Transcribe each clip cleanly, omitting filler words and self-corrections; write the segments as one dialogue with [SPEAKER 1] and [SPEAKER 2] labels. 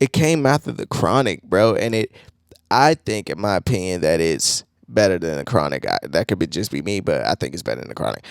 [SPEAKER 1] it came after the Chronic, bro, and I think, in my opinion, that it's better than the Chronic. That could just be me, but I think it's better than the Chronic.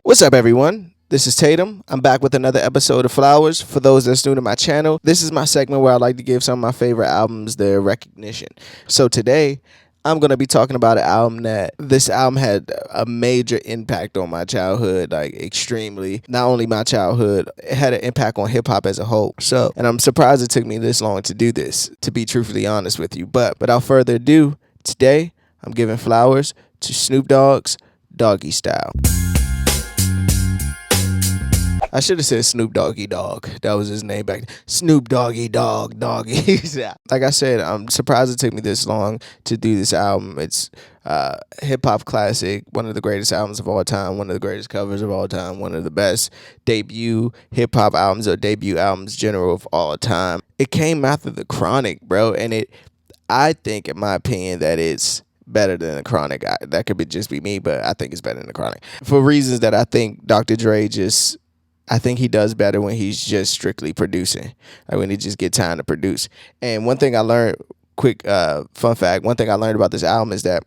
[SPEAKER 1] What's up, everyone? This is Tatum. I'm back with another episode of Flowers. For those that's new to my channel, this is my segment where I like to give some of my favorite albums their recognition. So today, I'm going to be talking about an album this album had a major impact on my childhood, like extremely. Not only my childhood, it had an impact on hip hop as a whole. And I'm surprised it took me this long to do this, to be truthfully honest with you. But without further ado, today, I'm giving flowers to Snoop Dogg's Doggystyle. I should have said Snoop Doggy Dogg. That was his name back then. Snoop Doggy Dogg, Doggy. Like I said, I'm surprised it took me this long to do this album. It's hip hop classic, one of the greatest albums of all time, one of the greatest covers of all time, one of the best debut hip hop albums or debut albums general of all time. It came after the Chronic, bro, and I think, in my opinion, that it's better than the Chronic. That could just be me, but I think it's better than the Chronic for reasons that I think Dr. Dre I think he does better when he's just strictly producing, like when he just get time to produce. And one thing I learned, quick fun fact, one thing I learned about this album is that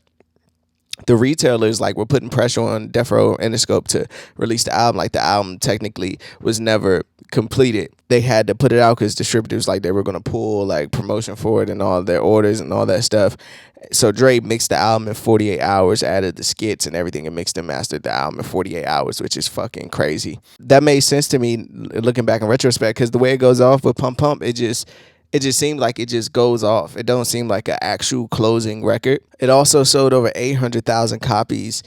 [SPEAKER 1] the retailers were putting pressure on Death Row and Interscope to release the album. Like the album technically was never completed. They had to put it out because distributors they were gonna pull promotion for it and all their orders and all that stuff. So Dre mixed the album in 48 hours, added the skits and everything, and mixed and mastered the album in 48 hours, which is fucking crazy. That made sense to me looking back in retrospect, because the way it goes off with Pump Pump, it just seemed like it just goes off. It don't seem like an actual closing record. It also sold over 800,000 copies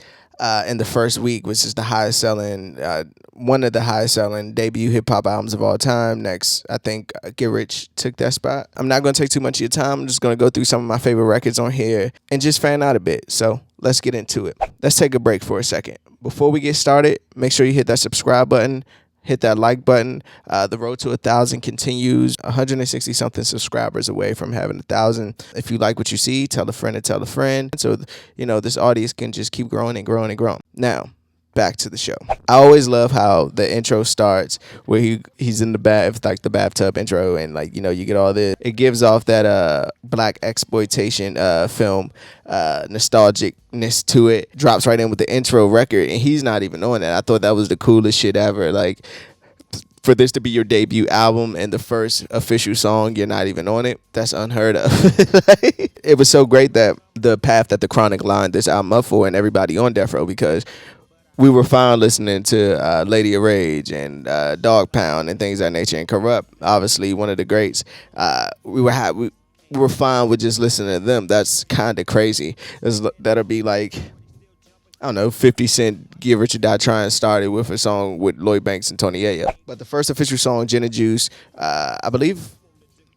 [SPEAKER 1] in the first week, which is the highest selling, one of the highest selling debut hip hop albums of all time. Next, I think Get Rich took that spot. I'm not going to take too much of your time. I'm just going to go through some of my favorite records on here and just fan out a bit. So let's get into it. Let's take a break for a second. Before we get started, make sure you hit that subscribe button. Hit that like button. The road to 1,000 continues. 160 something subscribers away from having 1,000. If you like what you see, tell a friend to tell a friend. So, this audience can just keep growing and growing and growing. Now, back to the show. I always love how the intro starts where he's in the bath, the bathtub intro, and you get all this. It gives off that black exploitation film nostalgicness to it. Drops right in with the intro record, and he's not even on that. I thought that was the coolest shit ever. For this to be your debut album and the first official song, you're not even on it. That's unheard of. It was so great that the path that the Chronic lined this album up for, and everybody on Death Row, because we were fine listening to Lady of Rage and Dog Pound and things of that nature, and Corrupt, obviously one of the greats. We were fine with just listening to them. That's kind of crazy. That'll be I don't know, 50 Cent, Get Rich or Die Trying started with a song with Lloyd Banks and Tony Yayo. But the first official song, Gin and Juice, I believe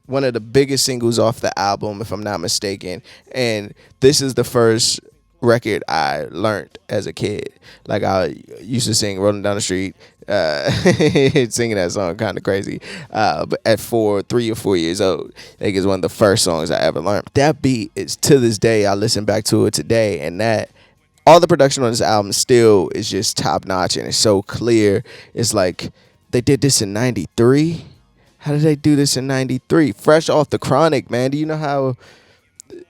[SPEAKER 1] one of the biggest singles off the album, if I'm not mistaken. And this is the first record I learned as a kid. I used to sing Rolling Down the Street, singing that song kind of crazy, but at 3 or 4 years old. I think it's one of the first songs I ever learned. That beat is, to this day, I listen back to it today, and that all the production on this album still is just top notch, and it's so clear. It's they did this in 93. How did they do this in 93? Fresh off the Chronic, man. Do you know how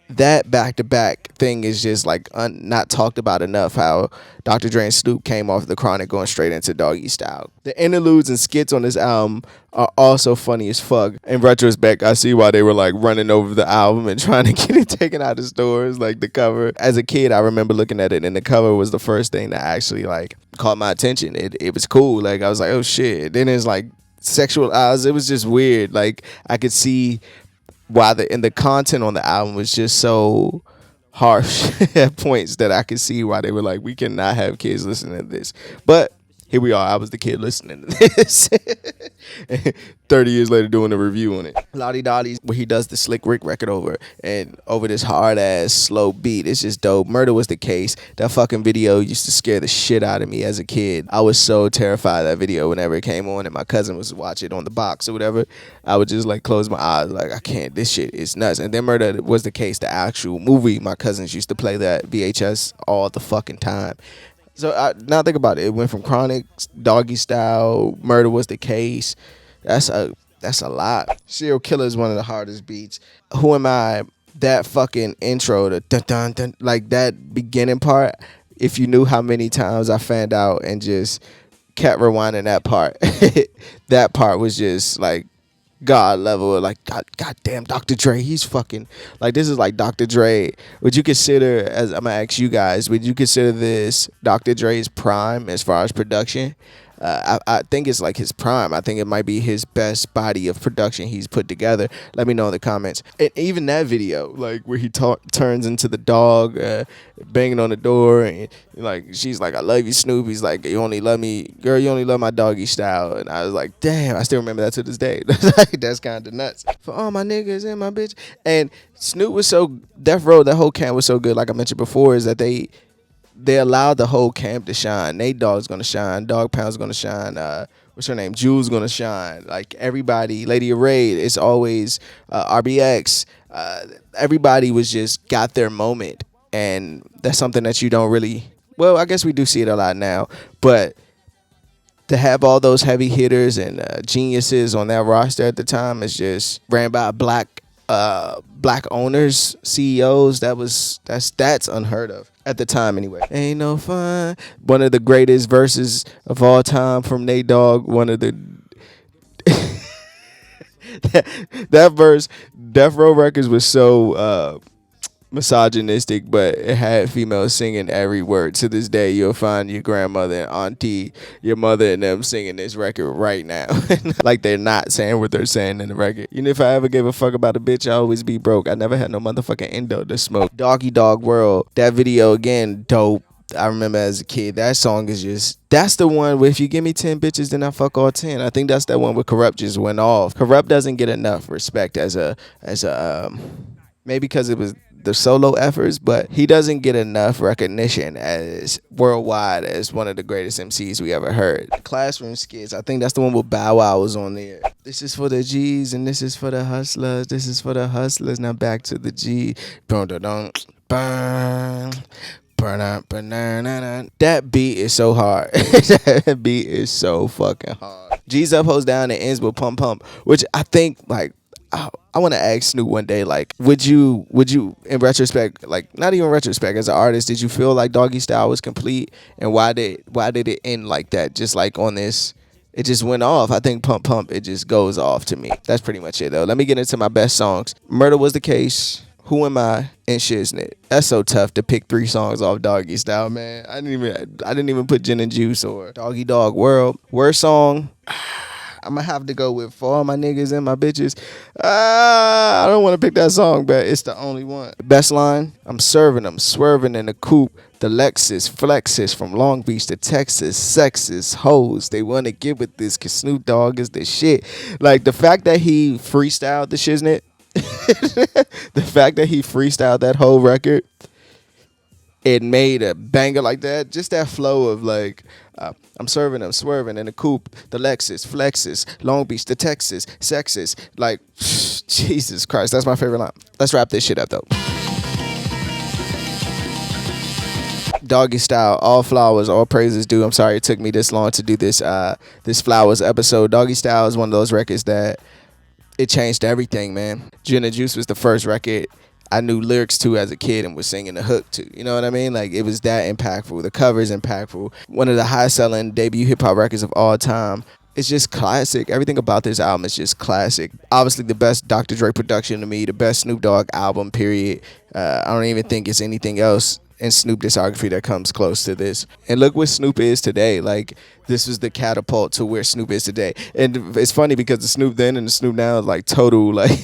[SPEAKER 1] that back-to-back thing is just not talked about enough? How Dr. Dre and Snoop came off the Chronic going straight into Doggystyle. The interludes and skits on this album are also funny as fuck. In retrospect, I see why they were running over the album and trying to get it taken out of stores, the cover. As a kid, I remember looking at it, and the cover was the first thing that actually caught my attention. It was cool. I was like, oh shit. Then it's sexual eyes. It was just weird. I could see why the content on the album was just so harsh at points, that I could see why they were we cannot have kids listening to this. But Here we are. I was the kid listening to this. 30 years later doing a review on it. Lottie Dottie, where he does the Slick Rick record over this hard ass slow beat. It's just dope. Murder Was the Case. That fucking video used to scare the shit out of me as a kid. I was so terrified of that video whenever it came on and my cousin was watching it on the box or whatever. I would just like close my eyes like, I can't, this shit is nuts. And then Murder Was the Case, the actual movie. My cousins used to play that VHS all the fucking time. So now think about it. It went from Chronic, Doggystyle, Murder Was the Case. That's a lot. Serial Killer is one of the hardest beats. Who Am I? That fucking intro, the dun dun dun, like that beginning part. If you knew how many times I fanned out and just kept rewinding that part, that part was just like God level. Like God damn, Dr. Dre, he's fucking like, this is like Dr. Dre. Would you consider, as I'm gonna ask you guys, would you consider this Dr. Dre's prime as far as production? I think it's like his prime. I think it might be his best body of production he's put together. Let me know in the comments. And even that video, like where he turns into the dog, banging on the door, and like she's like, "I love you, Snoop." He's like, "You only love me, girl. You only love my doggy style." And I was like, "Damn!" I still remember that to this day. That's kind of nuts. For all my niggas and my bitch. And Snoop was so Death Row. That whole camp was so good. Like I mentioned before, is that they allowed the whole camp to shine. Nate Dogg's gonna shine. Dog Pound's gonna shine. What's her name? Jules gonna shine. Like everybody, Lady Array. It's always RBX. Everybody was just got their moment, and that's something that you don't really. Well, I guess we do see it a lot now, but to have all those heavy hitters and geniuses on that roster at the time is just ran by black owners, CEOs. That's unheard of at the time anyway. Ain't no fun. One of the greatest verses of all time from Nate Dogg. One of the that verse, Death Row Records was so misogynistic, but it had females singing every word. To this day, you'll find your grandmother and auntie, your mother and them singing this record right now. Like they're not saying what they're saying in the record. Even if I ever gave a fuck about a bitch, I always be broke. I never had no motherfucking endo to smoke. Doggy Dog World, that video again, dope. I remember as a kid, that song is just, that's the one where if you give me 10 bitches, then I fuck all 10. I think that's that one where Corrupt just went off. Corrupt doesn't get enough respect as a maybe because it was the solo efforts, but he doesn't get enough recognition as worldwide as one of the greatest MCs we ever heard. Classroom Skits, I think that's the one with Bow Wow was on there. This is for the G's and this is for the hustlers. This is for the hustlers. Now back to the G. That beat is so hard. That beat is so fucking hard. G's up, hoes down, and ends with pump pump, which I think like I want to ask Snoop one day, like, would you in retrospect, like not even retrospect, as an artist, did you feel like Doggystyle was complete, and why did it end like that? Just like on this, it just went off. I think Pump Pump, it just goes off to me. That's pretty much it though. Let me get into my best songs. Murder Was the Case, Who Am I, and Shiznit. That's so tough to pick 3 songs off Doggystyle, man. I didn't even put Gin and Juice or Doggy Dog World. Worst song, I'm gonna have to go with For All My Niggas and My Bitches. I don't want to pick that song, but it's the only one. Best line, I'm serving them, swerving in the coupe. The Lexus flexes from Long Beach to Texas. Sexist hoes, they want to get with this because Snoop Dogg is the shit. Like the fact that he freestyled the Shiznit, the fact that he freestyled that whole record, it made a banger like that. Just that flow of like, I'm serving them, swerving in the coupe, the Lexus, flexes, Long Beach to Texas, sexist. Like, Jesus Christ, that's my favorite line. Let's wrap this shit up though. Doggystyle, all flowers, all praises due. I'm sorry it took me this long to do this this flowers episode. Doggystyle is one of those records that it changed everything, man. Gin and Juice was the first record I knew lyrics to as a kid and was singing the hook to. You know what I mean? Like, it was that impactful. The cover is impactful. One of the highest-selling debut hip-hop records of all time. It's just classic. Everything about this album is just classic. Obviously, the best Dr. Dre production to me, the best Snoop Dogg album, period. I don't even think it's anything else in Snoop discography that comes close to this. And look what Snoop is today. Like, this was the catapult to where Snoop is today. And it's funny because the Snoop then and the Snoop now is like total, like,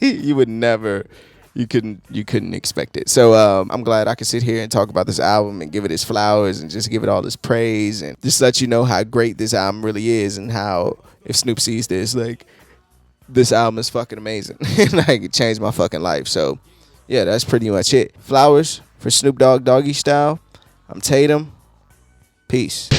[SPEAKER 1] you would never you couldn't expect it. So I'm glad I could sit here and talk about this album and give it its flowers and just give it all this praise and just let you know how great this album really is and how if Snoop sees this, like, this album is fucking amazing. Like, it changed my fucking life. So yeah, that's pretty much it. Flowers for Snoop Dogg, Doggy Style. I'm Tatum. Peace.